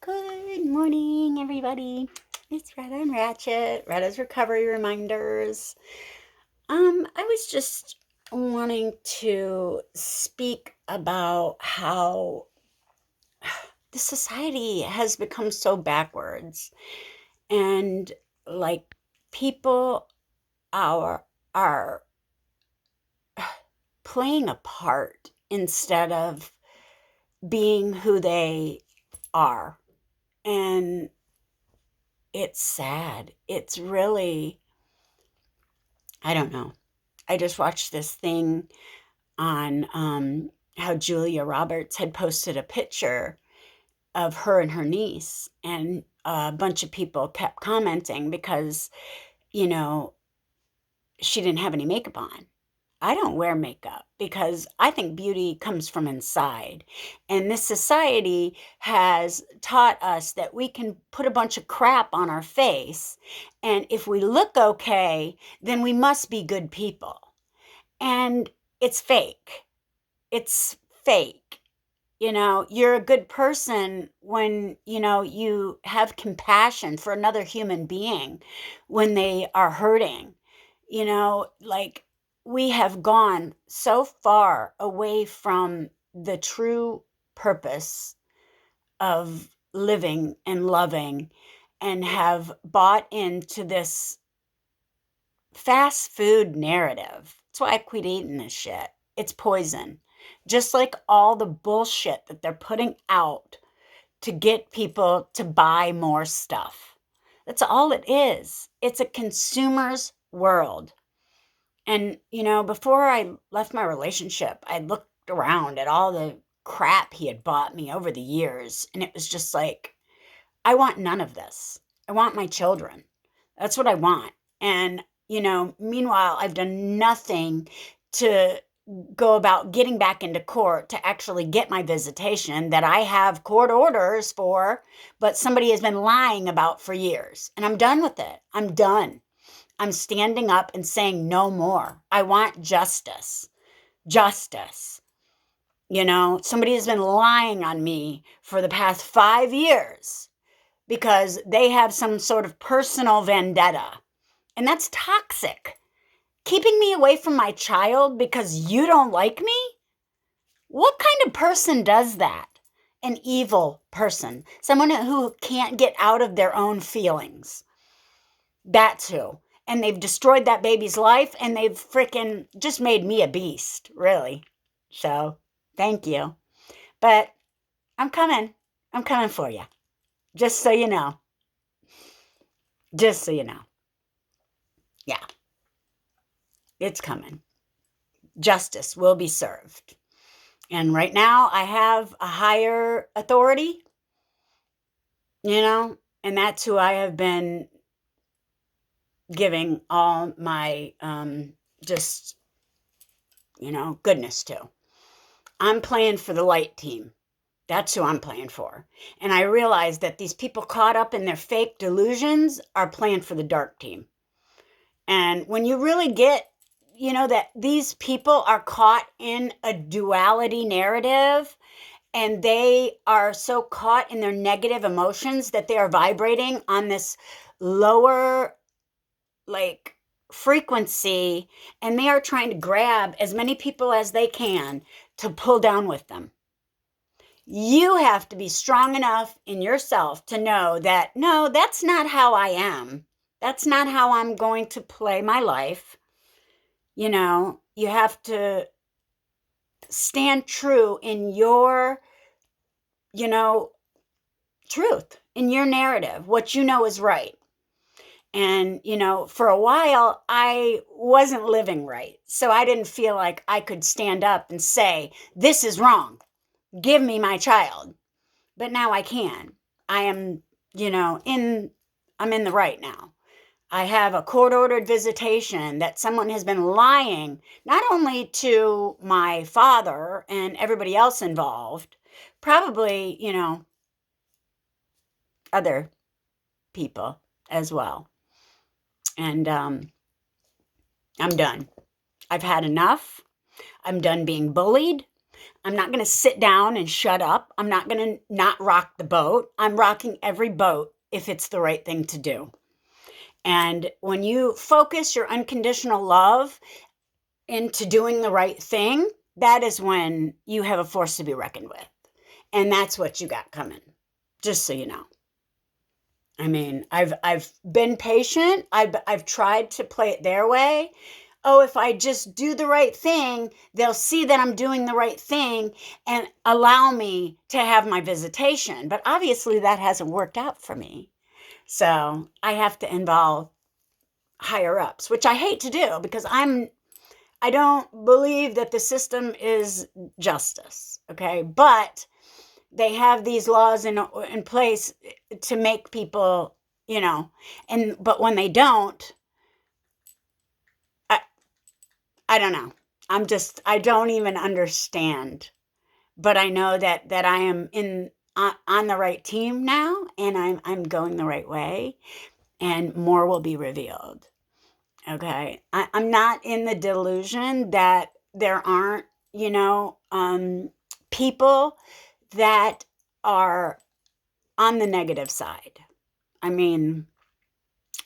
Good morning, everybody. It's Retta and Ratchet, Retta's Recovery Reminders. I was just wanting to speak about how the society has become so backwards and like people are playing a part instead of being who they are. And it's sad. It's really, I don't know. I just watched this thing on how Julia Roberts had posted a picture of her and her niece, and a bunch of people kept commenting because, you know, she didn't have any makeup on. I don't wear makeup because I think beauty comes from inside. And this society has taught us that we can put a bunch of crap on our face. And if we look okay, then we must be good people. And it's fake. It's fake. You're a good person when, you have compassion for another human being when they are hurting. Like we have gone so far away from the true purpose of living and loving and have bought into this fast food narrative. That's why I quit eating this shit. It's poison. Just like all the bullshit that they're putting out to get people to buy more stuff. That's all it is. It's a consumer's world. And, before I left my relationship, I looked around at all the crap he had bought me over the years. And it was just like, I want none of this. I want my children. That's what I want. And, meanwhile, I've done nothing to go about getting back into court to actually get my visitation that I have court orders for, but somebody has been lying about for years. And I'm done with it. I'm done. I'm standing up and saying no more. I want justice. Justice. Somebody has been lying on me for the past 5 years because they have some sort of personal vendetta. And that's toxic. Keeping me away from my child because you don't like me? What kind of person does that? An evil person. Someone who can't get out of their own feelings. That's who. And they've destroyed that baby's life and they've freaking just made me a beast, really. So, thank you. But I'm coming. I'm coming for you. Just so you know. Just so you know. Yeah. It's coming. Justice will be served. And right now I have a higher authority, and that's who I have been giving all my just, goodness to. I'm playing for the light team. That's who I'm playing for. And I realize that these people caught up in their fake delusions are playing for the dark team. And when you really get, that these people are caught in a duality narrative and they are so caught in their negative emotions that they are vibrating on this lower, like, frequency, and they are trying to grab as many people as they can to pull down with them. You have to be strong enough in yourself to know that, no, that's not how I am. That's not how I'm going to play my life. You have to stand true in your, truth, in your narrative, what you know is right. And, for a while, I wasn't living right. So I didn't feel like I could stand up and say, this is wrong. Give me my child. But now I can. I am, I'm in the right now. I have a court-ordered visitation that someone has been lying, not only to my father and everybody else involved, probably, other people as well. And I'm done. I've had enough. I'm done being bullied. I'm not going to sit down and shut up. I'm not going to not rock the boat. I'm rocking every boat if it's the right thing to do. And when you focus your unconditional love into doing the right thing, that is when you have a force to be reckoned with. And that's what you got coming, just so you know. I mean, I've been patient. I've tried to play it their way. Oh, if I just do the right thing, they'll see that I'm doing the right thing and allow me to have my visitation. But obviously that hasn't worked out for me. So I have to involve higher ups, which I hate to do because I don't believe that the system is justice. Okay. But they have these laws in place to make people, but when they don't, I, I don't know. I don't even understand, but I know that I am on the right team now, and I'm going the right way, and more will be revealed. Okay. I'm not in the delusion that there aren't, people that are on the negative side. I mean,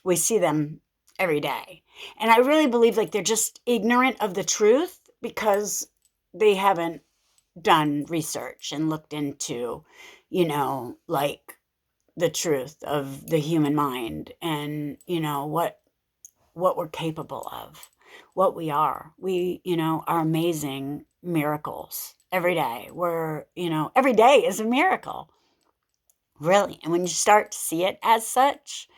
we see them every day. And I really believe like they're just ignorant of the truth because they haven't done research and looked into, like the truth of the human mind and, what we're capable of, what we are. We, are amazing miracles every day. Every day is a miracle, really. And when you start to see it as such,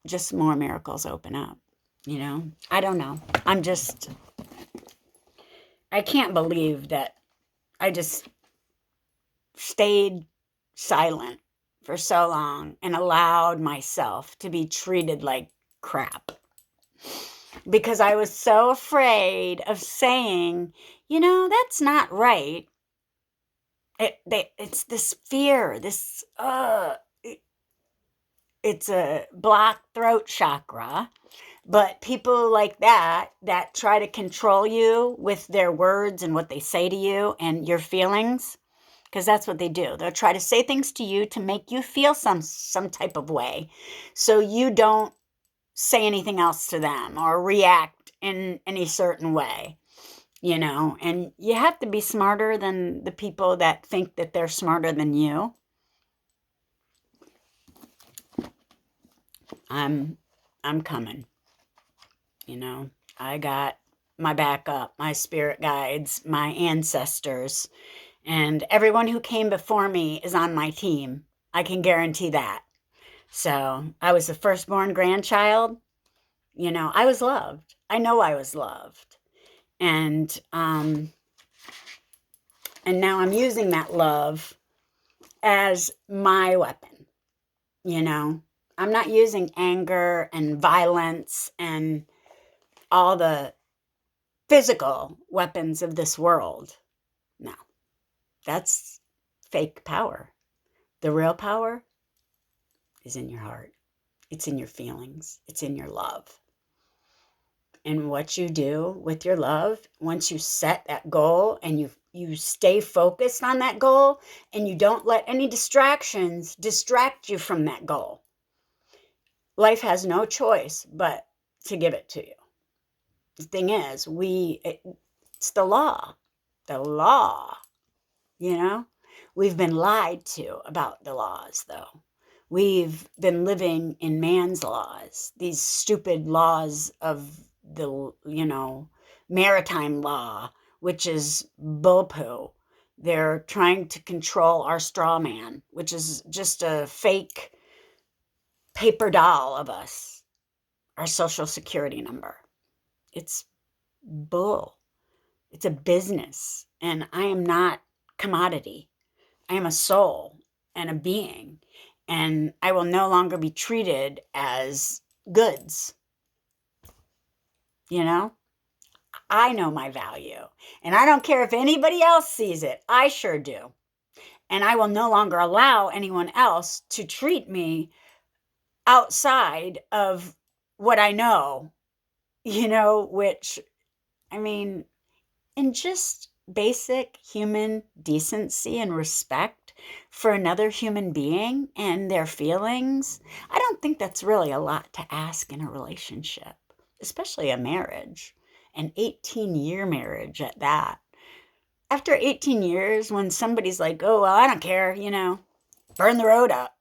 just more miracles open up, I don't know. I can't believe that I just stayed silent for so long and allowed myself to be treated like crap because I was so afraid of saying, that's not right. It's this fear, it's a blocked throat chakra. But people like that try to control you with their words and what they say to you and your feelings, because that's what they do. They'll try to say things to you to make you feel some type of way, so you don't say anything else to them or react in any certain way, And you have to be smarter than the people that think that they're smarter than you. I'm coming. I got my backup, my spirit guides, my ancestors, and everyone who came before me is on my team. I can guarantee that. So I was the firstborn grandchild. I was loved. I know I was loved. And now I'm using that love as my weapon. I'm not using anger and violence and all the physical weapons of this world. No, that's fake power. The real power is in your heart. It's in your feelings. It's in your love. And what you do with your love, once you set that goal and you stay focused on that goal and you don't let any distractions distract you from that goal, life has no choice but to give it to you. The thing is, it's the law. The law. We've been lied to about the laws, though. We've been living in man's laws, these stupid laws of the, maritime law, which is bullpoo. They're trying to control our straw man, which is just a fake paper doll of us, our social security number. It's bull. It's a business, and I am not commodity. I am a soul and a being, and I will no longer be treated as goods. I know my value, and I don't care if anybody else sees it. I sure do. And I will no longer allow anyone else to treat me outside of what I know, which, I mean, in just basic human decency and respect for another human being and their feelings, I don't think that's really a lot to ask in a relationship, especially a marriage, an 18-year marriage at that. After 18 years, when somebody's like, oh, well, I don't care, burn the road up.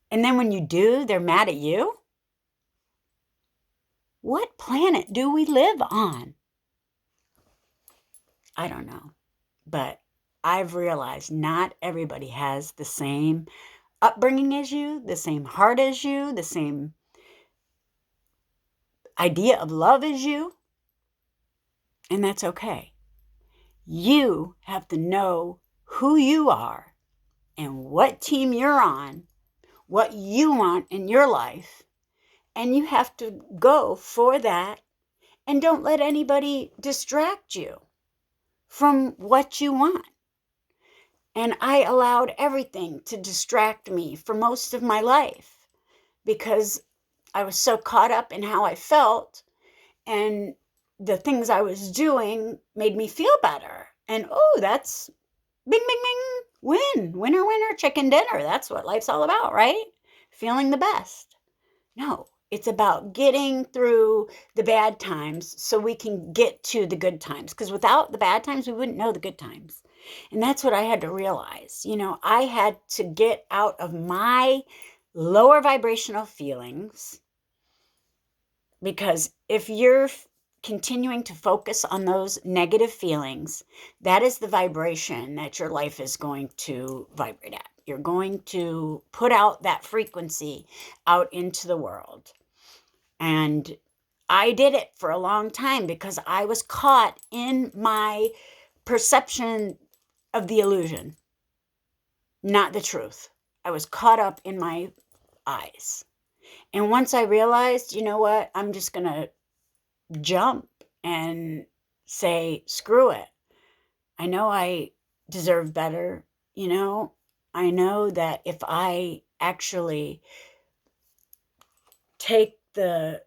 And then when you do, they're mad at you. What planet do we live on? I don't know. But I've realized not everybody has the same upbringing as you, the same heart as you, the same idea of love as you. And that's okay. You have to know who you are and what team you're on, what you want in your life. And you have to go for that. And don't let anybody distract you from what you want. And I allowed everything to distract me for most of my life because I was so caught up in how I felt, and the things I was doing made me feel better. And oh, that's bing, bing, bing, winner, winner, chicken dinner. That's what life's all about, right? Feeling the best. No, it's about getting through the bad times so we can get to the good times. Because without the bad times, we wouldn't know the good times. And that's what I had to realize. I had to get out of my lower vibrational feelings, because if you're continuing to focus on those negative feelings, that is the vibration that your life is going to vibrate at. You're going to put out that frequency out into the world. And I did it for a long time because I was caught in my perception of the illusion, not the truth. I was caught up in my eyes. And once I realized, you know what, I'm just going to jump and say, screw it. I know I deserve better. I know that if I actually take the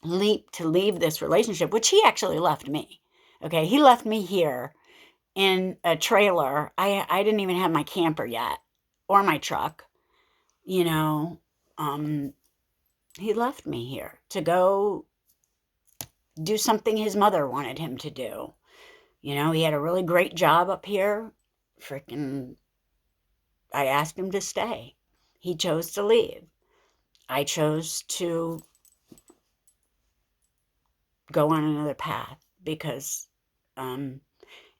leap to leave this relationship, which he actually left me. Okay. He left me here in a trailer. I didn't even have my camper yet or my truck, he left me here to go do something his mother wanted him to do. He had a really great job up here. I asked him to stay. He chose to leave. I chose to go on another path because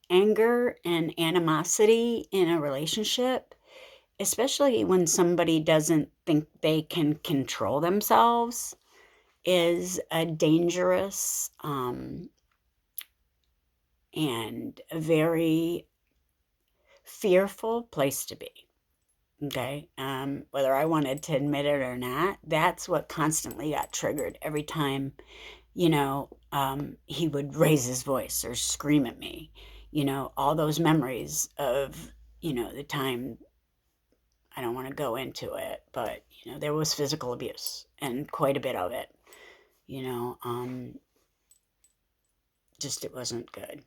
anger and animosity in a relationship, especially when somebody doesn't think they can control themselves, is a dangerous and a very fearful place to be. Okay. Whether I wanted to admit it or not, that's what constantly got triggered every time, he would raise his voice or scream at me. All those memories of, the time, I don't want to go into it, but, there was physical abuse and quite a bit of it, just it wasn't good.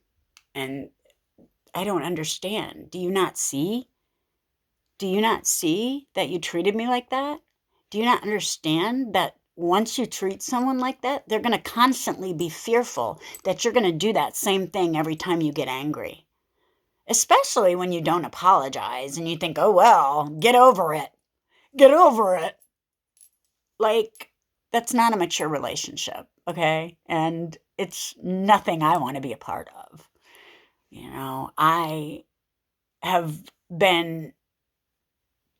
And I don't understand. Do you not see? Do you not see that you treated me like that? Do you not understand that once you treat someone like that, they're going to constantly be fearful that you're going to do that same thing every time you get angry? Especially when you don't apologize and you think, oh, well, get over it. Get over it. Like, that's not a mature relationship, okay? And it's nothing I want to be a part of. I have been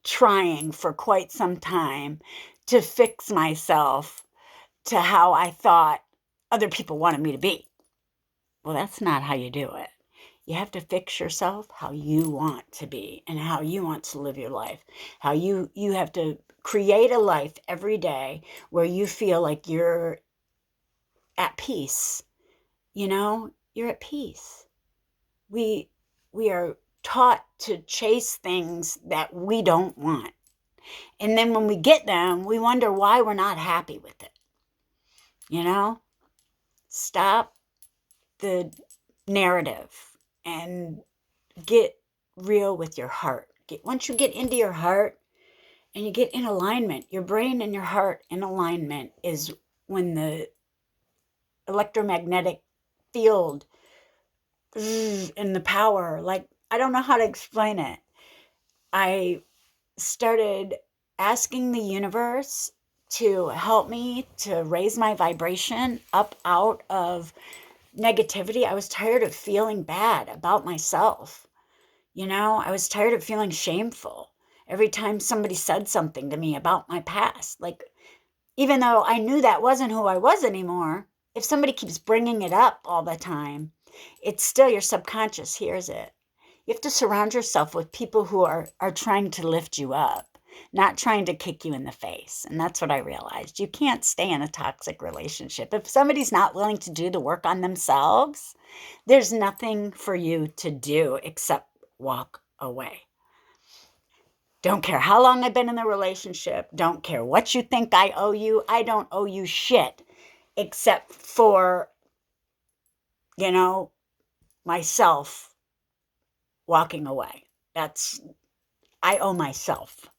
trying for quite some time to fix myself to how I thought other people wanted me to be. Well, that's not how you do it. You have to fix yourself how you want to be and how you want to live your life. How you have to create a life every day where you feel like you're at peace. You're at peace. We are taught to chase things that we don't want. And then when we get them, we wonder why we're not happy with it. Stop the narrative and get real with your heart. Once you get into your heart and you get in alignment, your brain and your heart in alignment is when the electromagnetic field and the power, like, I don't know how to explain it. I started asking the universe to help me to raise my vibration up out of negativity. I was tired of feeling bad about myself. I was tired of feeling shameful every time somebody said something to me about my past. Like, even though I knew that wasn't who I was anymore, if somebody keeps bringing it up all the time, it's still your subconscious hears it. You have to surround yourself with people who are trying to lift you up, not trying to kick you in the face. And that's what I realized. You can't stay in a toxic relationship. If somebody's not willing to do the work on themselves, there's nothing for you to do except walk away. Don't care how long I've been in the relationship. Don't care what you think I owe you. I don't owe you shit except for, myself walking away. I owe myself.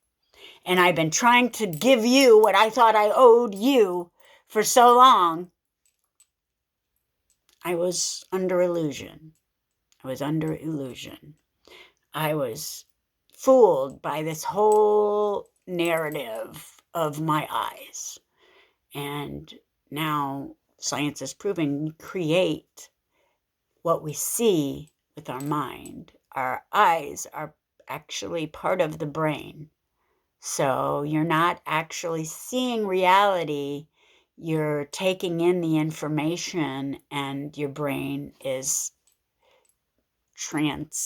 And I've been trying to give you what I thought I owed you for so long. I was under illusion. I was fooled by this whole narrative of my eyes. And now science is proving we create what we see with our mind. Our eyes are actually part of the brain. So you're not actually seeing reality. You're taking in the information, and your brain is translating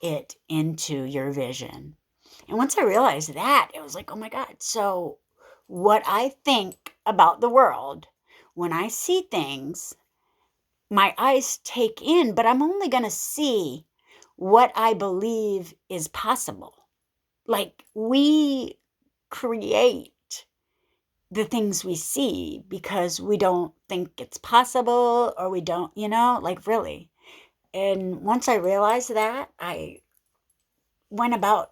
it into your vision. And once I realized that, it was like, oh my God. So what I think about the world, when I see things, my eyes take in, but I'm only going to see what I believe is possible. Like, we create the things we see because we don't think it's possible, or we don't, like, really. And once I realized that, I went about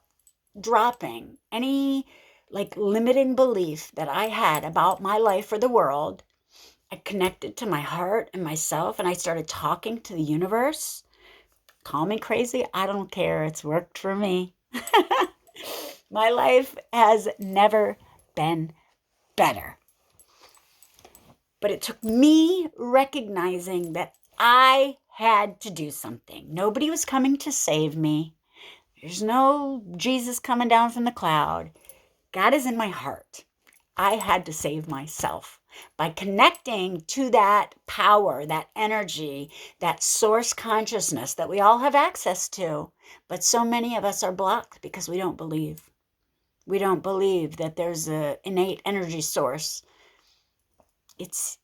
dropping any like limiting belief that I had about my life or the world. I connected to my heart and myself, and I started talking to the universe. Call me crazy. I don't care. It's worked for me. My life has never been better. But it took me recognizing that I had to do something. Nobody was coming to save me. There's no Jesus coming down from the cloud. God is in my heart. I had to save myself by connecting to that power, that energy, that source consciousness that we all have access to. But so many of us are blocked because we don't believe. We don't believe that there's an innate energy source. It's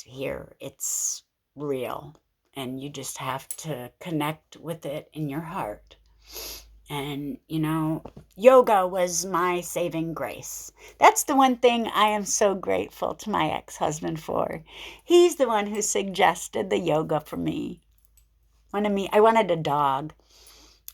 here. It's real. And you just have to connect with it in your heart. And, yoga was my saving grace. That's the one thing I am so grateful to my ex-husband for. He's the one who suggested the yoga for me. I wanted a dog.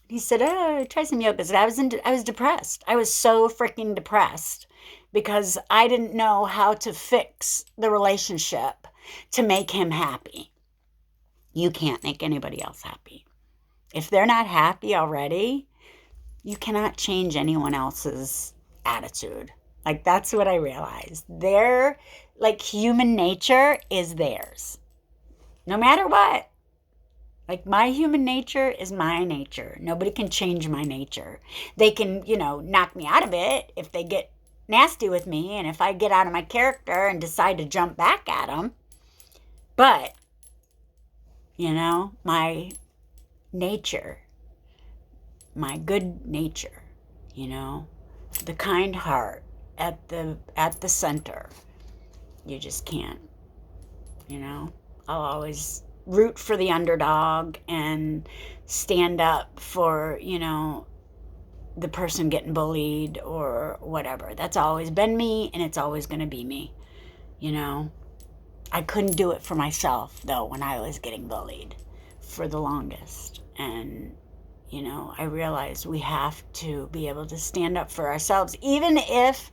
He said, "Oh, try some yoga." I was depressed. I was so freaking depressed because I didn't know how to fix the relationship to make him happy. You can't make anybody else happy. If they're not happy already, you cannot change anyone else's attitude. Like, that's what I realized. Human nature is theirs. No matter what. Like, my human nature is my nature. Nobody can change my nature. They can, knock me out of it if they get nasty with me, and if I get out of my character and decide to jump back at them. But, my nature, my good nature, the kind heart at the center. You just can't, I'll always root for the underdog and stand up for, the person getting bullied or whatever. That's always been me, and it's always going to be me. You know, I couldn't do it for myself, though, when I was getting bullied for the longest. And, you know, I realized we have to be able to stand up for ourselves, even if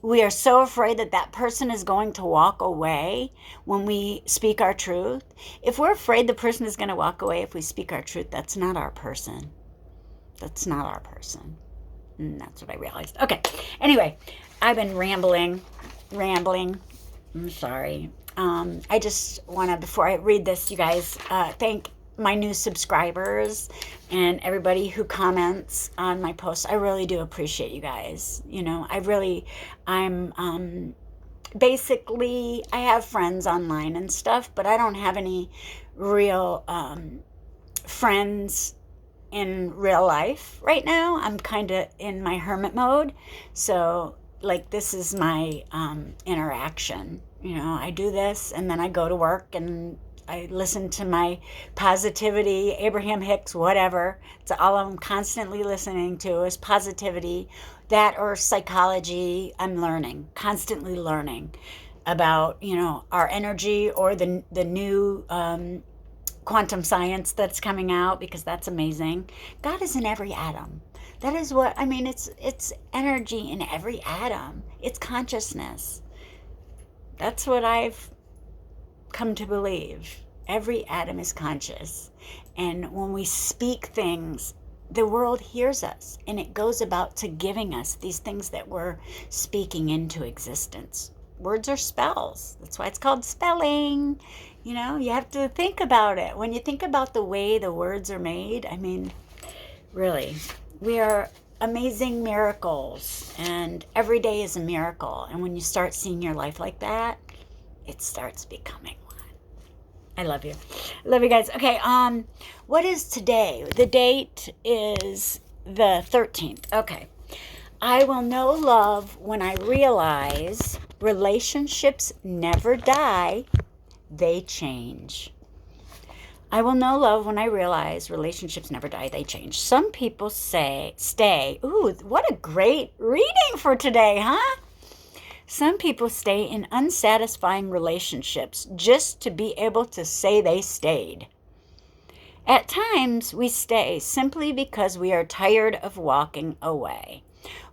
we are so afraid that that person is going to walk away when we speak our truth. If we're afraid the person is going to walk away if we speak our truth, that's not our person. That's not our person. And that's what I realized. Okay. Anyway, I've been rambling. I'm sorry. I just want to, before I read this, you guys, thank my new subscribers and everybody who comments on my posts. I really do appreciate you guys. You know, I'm basically, I have friends online and stuff, but I don't have any real friends in real life right now. I'm kind of in my hermit mode. So, like, this is my interaction. You know, I do this and then I go to work and I listen to my positivity, Abraham Hicks, whatever. It's all I'm constantly listening to is positivity. That or psychology. I'm learning, constantly learning about, you know, our energy or the new quantum science that's coming out, because that's amazing. God is in every atom. That is what I mean. It's energy in every atom. It's consciousness. That's what I've come to believe. Every atom is conscious. And when we speak things, the world hears us, and it goes about to giving us these things that we're speaking into existence. Words are spells. That's why it's called spelling. You know, you have to think about it. When you think about the way the words are made, I mean, really, we are amazing miracles, and every day is a miracle. And when you start seeing your life like that, it starts becoming one. I love you. I love you guys. Okay, what is today? The date is the 13th. Okay. I will know love when I realize relationships never die, they change. I will know love when I realize relationships never die, they change. Some people say, stay. Ooh, what a great reading for today, huh? Some people stay in unsatisfying relationships just to be able to say they stayed. At times, we stay simply because we are tired of walking away.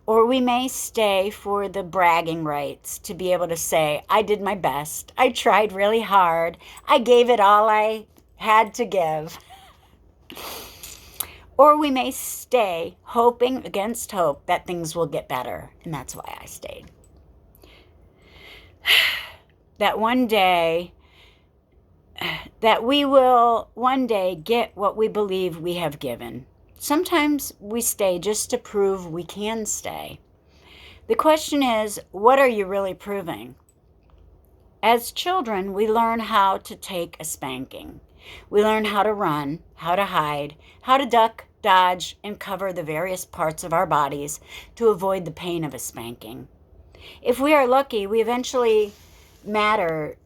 Or we may stay for the bragging rights to be able to say, I did my best. I tried really hard. I gave it all I had to give. Or we may stay hoping against hope that things will get better. And that's why I stayed. That we will one day get what we believe we have given. Sometimes we stay just to prove we can stay. The question is, what are you really proving? As children, we learn how to take a spanking. We learn how to run, how to hide, how to duck, dodge, and cover the various parts of our bodies to avoid the pain of a spanking. If we are lucky, we eventually master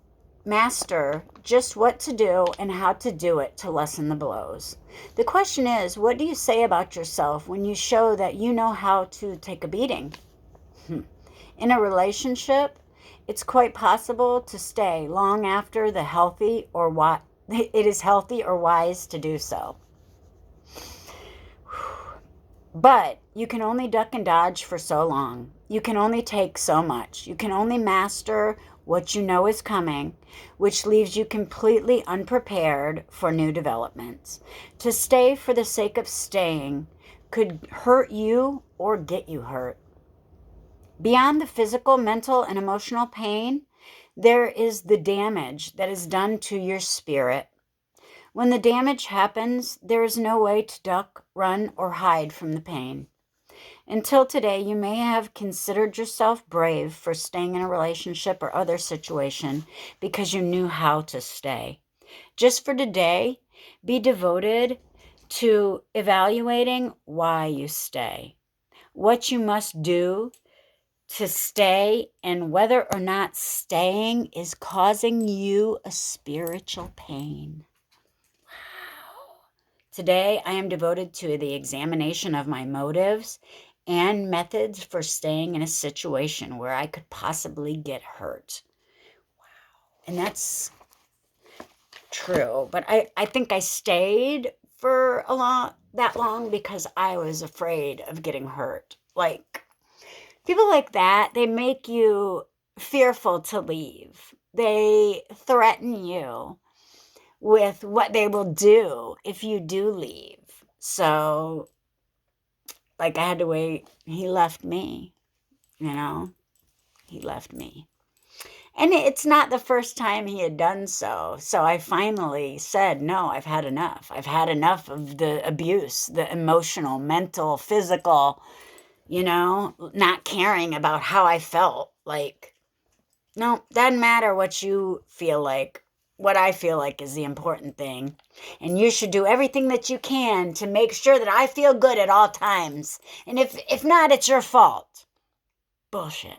just what to do and how to do it to lessen the blows. The question is, what do you say about yourself when you show that you know how to take a beating? In a relationship, it's quite possible to stay long after it is healthy or wise to do so. But you can only duck and dodge for so long. You can only take so much. You can only master what you know is coming, which leaves you completely unprepared for new developments. To stay for the sake of staying could hurt you or get you hurt. Beyond the physical, mental, and emotional pain, there is the damage that is done to your spirit. When the damage happens, there is no way to duck, run, or hide from the pain. Until today, you may have considered yourself brave for staying in a relationship or other situation because you knew how to stay. Just for today, be devoted to evaluating why you stay, what you must do to stay, and whether or not staying is causing you a spiritual pain. Wow. Today, I am devoted to the examination of my motives and methods for staying in a situation where I could possibly get hurt. And that's true. But I think I stayed for that long because I was afraid of getting hurt. Like, people like that, they make you fearful to leave. They threaten you with what they will do if you do leave. So, like, I had to wait. He left me, you know, he left me. And it's not the first time he had done so. So I finally said, no, I've had enough. I've had enough of the abuse, the emotional, mental, physical, not caring about how I felt. Like, no, doesn't matter what you feel like. What I feel like is the important thing. And you should do everything that you can to make sure that I feel good at all times. And if not, it's your fault. Bullshit.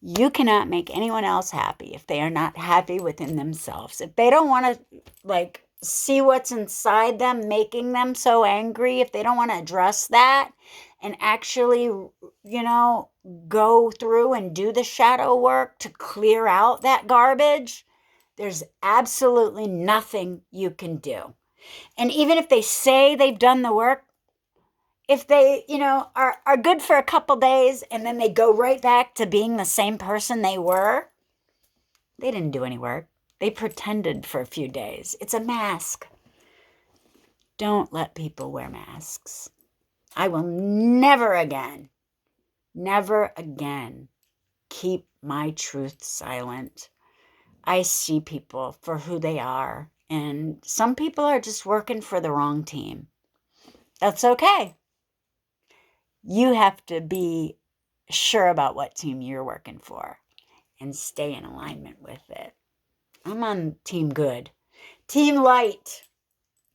You cannot make anyone else happy if they are not happy within themselves. If they don't want to, like, see what's inside them making them so angry, if they don't want to address that and actually, go through and do the shadow work to clear out that garbage, there's absolutely nothing you can do. And even if they say they've done the work, if they, are good for a couple days and then they go right back to being the same person they were, they didn't do any work. They pretended for a few days. It's a mask. Don't let people wear masks. I will never again keep my truth silent. I see people for who they are, and some people are just working for the wrong team. That's okay. You have to be sure about what team you're working for and stay in alignment with it. I'm on team good. Team light.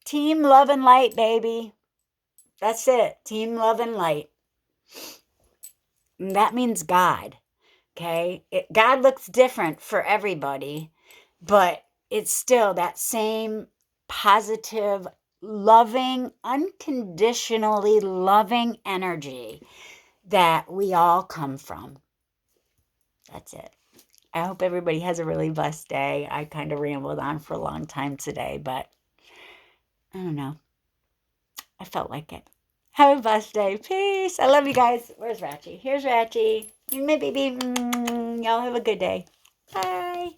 Team love and light, baby. That's it. Team love and light. And that means God. Okay? God looks different for everybody, but it's still that same positive, loving, unconditionally loving energy that we all come from. That's it. I hope everybody has a really blessed day. I kind of rambled on for a long time today, but I don't know. I felt like it. Have a blessed day. Peace. I love you guys. Where's Ratchy? Here's Ratchy. My baby. Y'all have a good day. Bye.